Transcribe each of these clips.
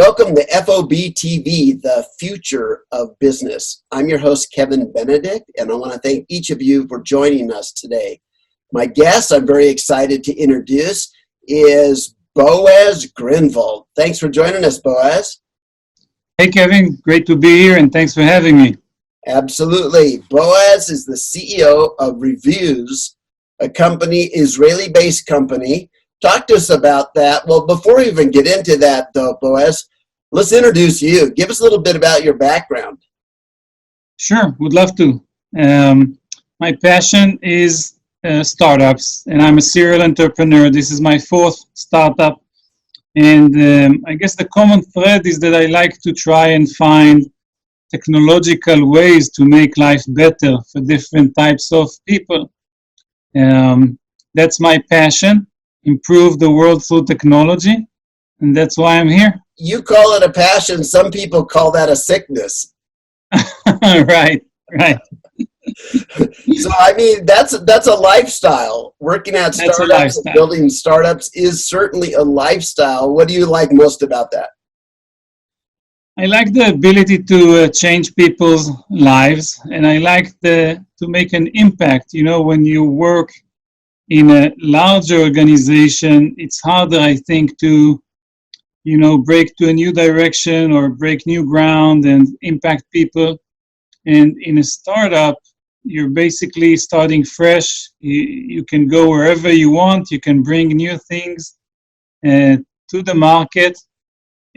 Welcome to FOBtv, the future of business. I'm your host, Kevin Benedict, and I want to thank each of you for joining us today. My guest I'm very excited to introduce is Boaz Grinvald. Thanks for joining us, Boaz. Hey, Kevin. Great to be here, and thanks for having me. Absolutely. Boaz is the CEO of Revuze, a company, Israeli-based company. Talk to us about that. Well, before we even get into that, though, Boaz, let's introduce you. Give us a little bit about your background. Sure, would love to. My passion is startups, and I'm a serial entrepreneur. This is my fourth startup. And I guess the common thread is that I like to try and find technological ways to make life better for different types of people. That's my passion. Improve the world through technology, and that's why I'm here. You call it a passion. Some people call that a sickness. Right. So, I mean, that's a lifestyle. Working at startups and building startups is certainly a lifestyle. What do you like most about that? I like the ability to change people's lives, and I like to make an impact. You know, when you work in a larger organization, it's harder, I think, to, break to a new direction or break new ground and impact people. And in a startup, you're basically starting fresh. You can go wherever you want. You can bring new things to the market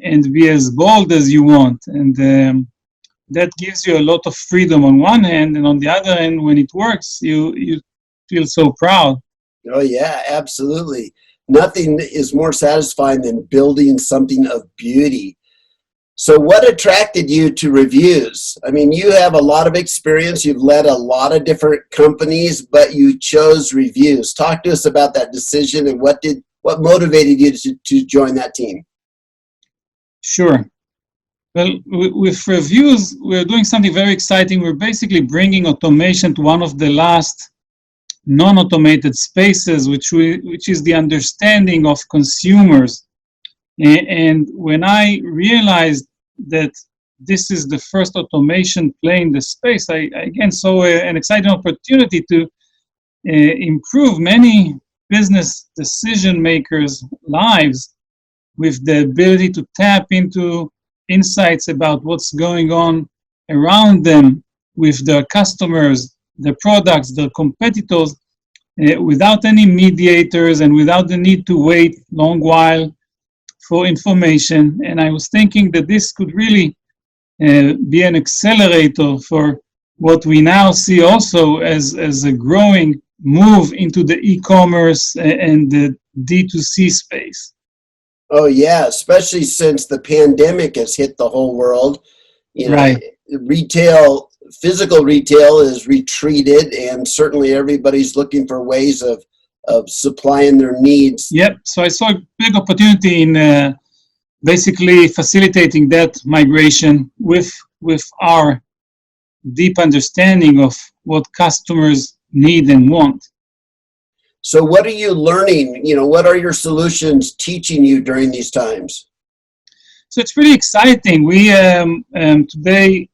and be as bold as you want. And that gives you a lot of freedom on one hand, and on the other hand, when it works, you feel so proud. Oh, yeah, absolutely. Nothing is more satisfying than building something of beauty. So what attracted you to Revuze? I mean, you have a lot of experience. You've led a lot of different companies, but you chose Revuze. Talk to us about that decision and what motivated you to join that team? Sure. Well, with Revuze, we're doing something very exciting. We're basically bringing automation to one of the last non-automated spaces, which is the understanding of consumers. And when I realized that this is the first automation play in the space, I again saw an exciting opportunity to improve many business decision makers' lives with the ability to tap into insights about what's going on around them with their customers, their products, their competitors, without any mediators and without the need to wait long while for information. And I was thinking that this could really be an accelerator for what we now see also as a growing move into the e-commerce and the D2C space. Oh, yeah, especially since the pandemic has hit the whole world. Right. Physical retail is retreated, and certainly everybody's looking for ways of supplying their needs. Yep. So I saw a big opportunity in basically facilitating that migration with our deep understanding of what customers need and want. So what are you learning? What are your solutions teaching you during these times? So it's pretty exciting. We today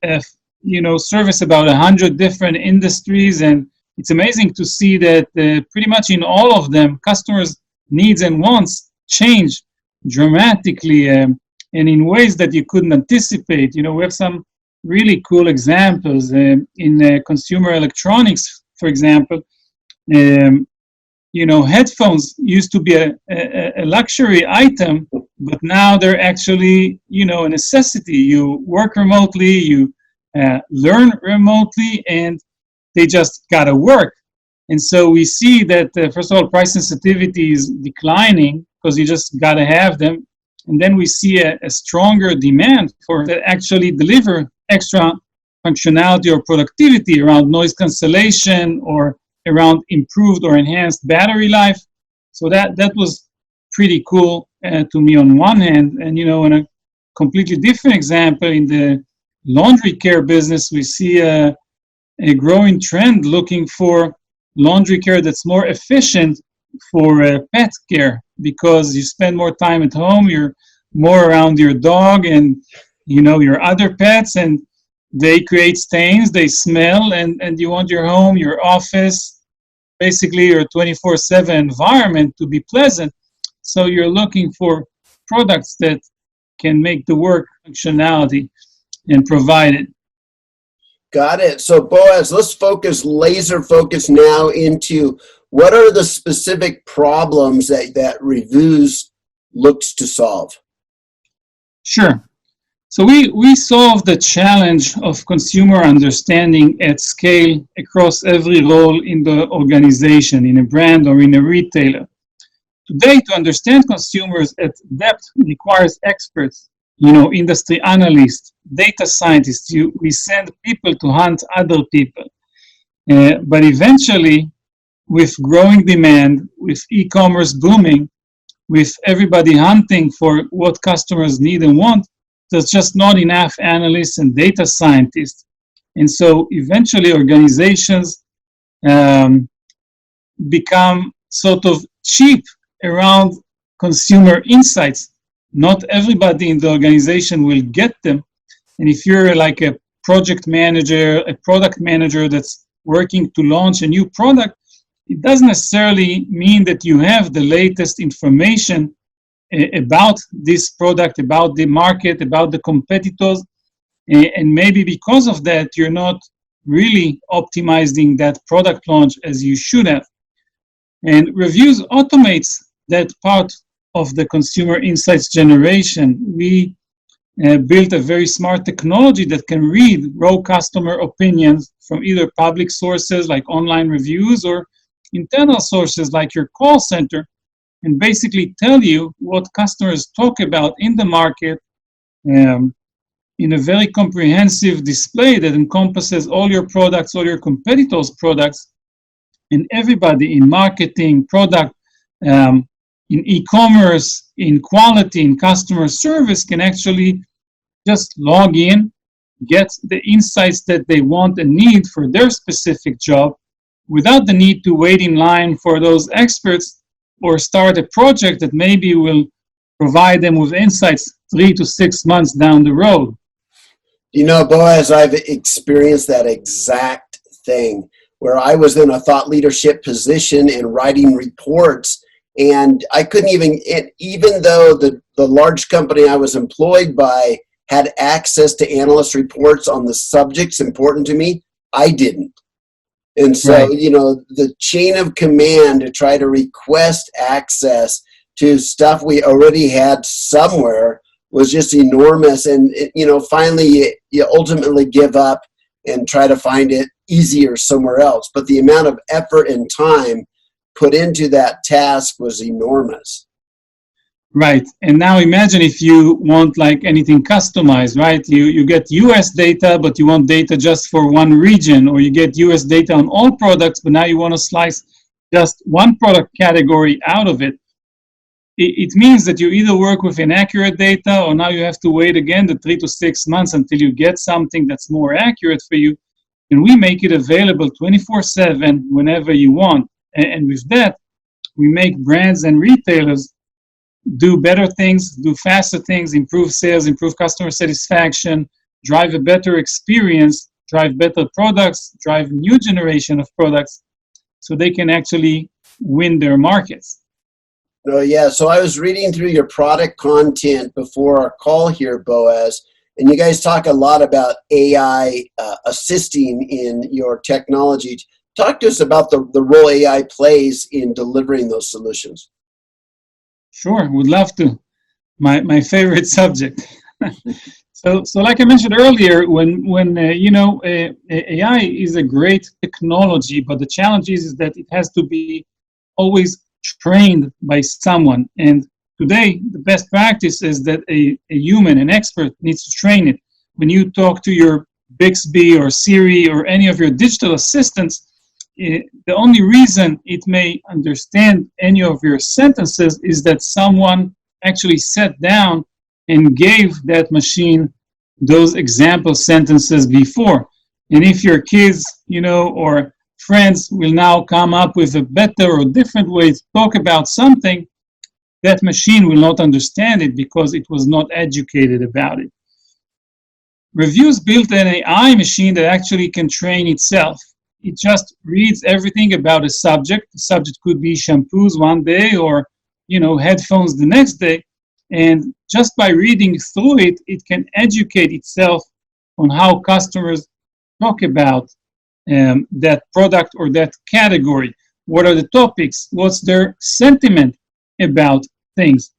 service about 100 different industries, and it's amazing to see that pretty much in all of them, customers' needs and wants change dramatically and in ways that you couldn't anticipate. We have some really cool examples in consumer electronics, for example. Headphones used to be a luxury item, but now they're actually, a necessity. You work remotely, you learn remotely, and they just gotta work. And so we see that, first of all, price sensitivity is declining because you just gotta have them. And then we see a stronger demand for that actually deliver extra functionality or productivity around noise cancellation or around improved or enhanced battery life. So that was pretty cool to me on one hand. And, in a completely different example, in the laundry care business, we see a growing trend looking for laundry care that's more efficient for pet care, because you spend more time at home, you're more around your dog and, your other pets, and they create stains, they smell, and you want your home, your office, basically your 24/7 environment to be pleasant. So you're looking for products that can make the work functionality and provide it. Got it. So Boaz, let's laser focus now into what are the specific problems that Revuze looks to solve? Sure. So we solve the challenge of consumer understanding at scale across every role in the organization, in a brand or in a retailer. Today, to understand consumers at depth requires experts, industry analysts, data scientists. We send people to hunt other people. But eventually, with growing demand, with e-commerce booming, with everybody hunting for what customers need and want, there's just not enough analysts and data scientists. And so eventually organizations become sort of cheap around consumer insights. Not everybody in the organization will get them. And if you're like a project manager, a product manager that's working to launch a new product, it doesn't necessarily mean that you have the latest information about this product, about the market, about the competitors, and maybe because of that, you're not really optimizing that product launch as you should have. And Revuze automates that part of the consumer insights generation. We built a very smart technology that can read raw customer opinions from either public sources like online reviews or internal sources like your call center, and basically tell you what customers talk about in the market in a very comprehensive display that encompasses all your products, all your competitors' products, and everybody in marketing, product, in e-commerce, in quality, in customer service can actually just log in, get the insights that they want and need for their specific job without the need to wait in line for those experts or start a project that maybe will provide them with insights 3 to 6 months down the road. Boaz, I've experienced that exact thing where I was in a thought leadership position and writing reports, and I couldn't even though the large company I was employed by had access to analyst reports on the subjects important to me, I didn't. And so, Right. The chain of command to try to request access to stuff we already had somewhere was just enormous. And, finally, you ultimately give up and try to find it easier somewhere else. But the amount of effort and time put into that task was enormous. Right. And now imagine if you want like anything customized, right? You get US data, but you want data just for one region, or you get US data on all products, but now you want to slice just one product category out of it. It means that you either work with inaccurate data, or now you have to wait again the 3 to 6 months until you get something that's more accurate for you. And we make it available 24/7 whenever you want. And with that, we make brands and retailers do better things, do faster things, improve sales, improve customer satisfaction, drive a better experience, drive better products, drive new generation of products, so they can actually win their markets. Oh, yeah. So I was reading through your product content before our call here, Boaz, and you guys talk a lot about AI assisting in your technology. Talk to us about the role AI plays in delivering those solutions. Sure, would love to. My favorite subject. So like I mentioned earlier, when AI is a great technology, but the challenge is that it has to be always trained by someone. And today, the best practice is that a human, an expert, needs to train it. When you talk to your Bixby or Siri or any of your digital assistants, the only reason it may understand any of your sentences is that someone actually sat down and gave that machine those example sentences before. And if your kids, or friends will now come up with a better or different way to talk about something, that machine will not understand it because it was not educated about it. Revuze built an AI machine that actually can train itself. It just reads everything about a subject. The subject could be shampoos one day or, headphones the next day. And just by reading through it, it can educate itself on how customers talk about that product or that category. What are the topics? What's their sentiment about things?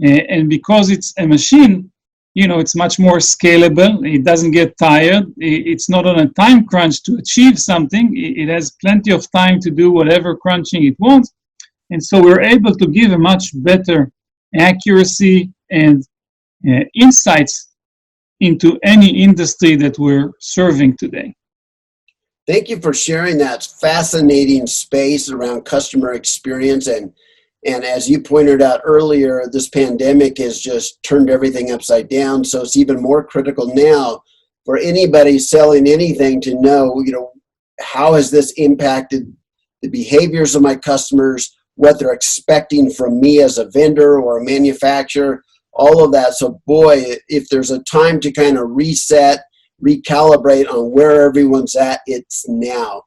And because it's a machine, it's much more scalable. It doesn't get tired. It's not on a time crunch to achieve something. It has plenty of time to do whatever crunching it wants. And so we're able to give a much better accuracy and insights into any industry that we're serving today. Thank you for sharing that fascinating space around customer experience. And as you pointed out earlier, this pandemic has just turned everything upside down. So it's even more critical now for anybody selling anything to know, how has this impacted the behaviors of my customers, what they're expecting from me as a vendor or a manufacturer, all of that. So boy, if there's a time to kind of reset, recalibrate on where everyone's at, it's now.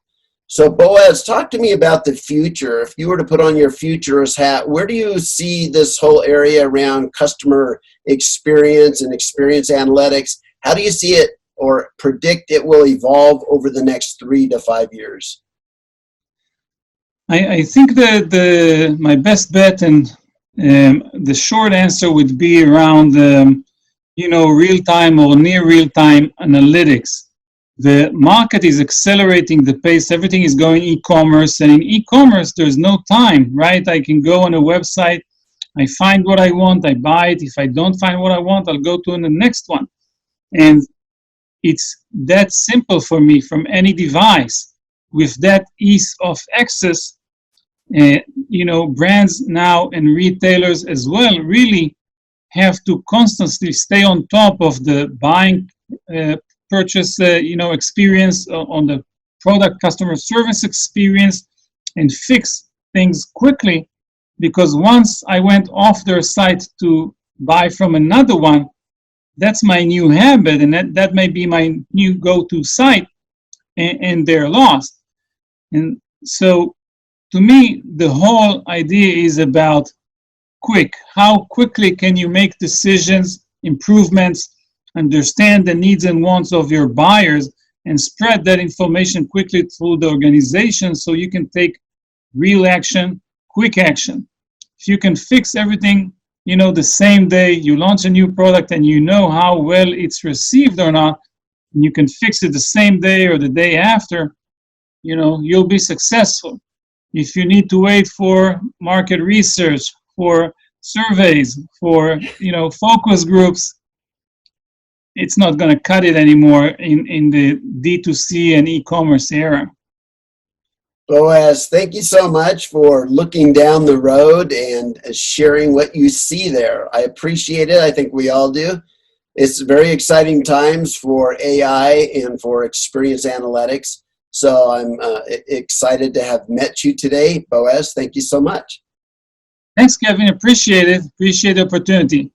So Boaz, talk to me about the future. If you were to put on your futurist hat, where do you see this whole area around customer experience and experience analytics? How do you see it or predict it will evolve over the next 3 to 5 years? I think that my best bet and the short answer would be around real-time or near real-time analytics. The market is accelerating the pace. Everything is going e-commerce, and in e-commerce, there's no time, right? I can go on a website, I find what I want, I buy it. If I don't find what I want, I'll go to the next one. And it's that simple for me from any device. With that ease of access, brands now and retailers as well really have to constantly stay on top of the buying purchase experience, on the product customer service experience, and fix things quickly, because once I went off their site to buy from another one, that's my new habit, and that may be my new go-to site, and they're lost. And so to me, the whole idea is about quick. How quickly can you make decisions, improvements, understand the needs and wants of your buyers, and spread that information quickly through the organization so you can take real action, quick action. If you can fix everything, the same day you launch a new product and you know how well it's received or not, and you can fix it the same day or the day after, you'll be successful. If you need to wait for market research, for surveys, for, focus groups, it's not going to cut it anymore in the D2C and e-commerce era. Boaz, thank you so much for looking down the road and sharing what you see there. I appreciate it. I think we all do. It's very exciting times for AI and for experience analytics. So I'm excited to have met you today. Boaz, thank you so much. Thanks, Kevin. Appreciate it. Appreciate the opportunity.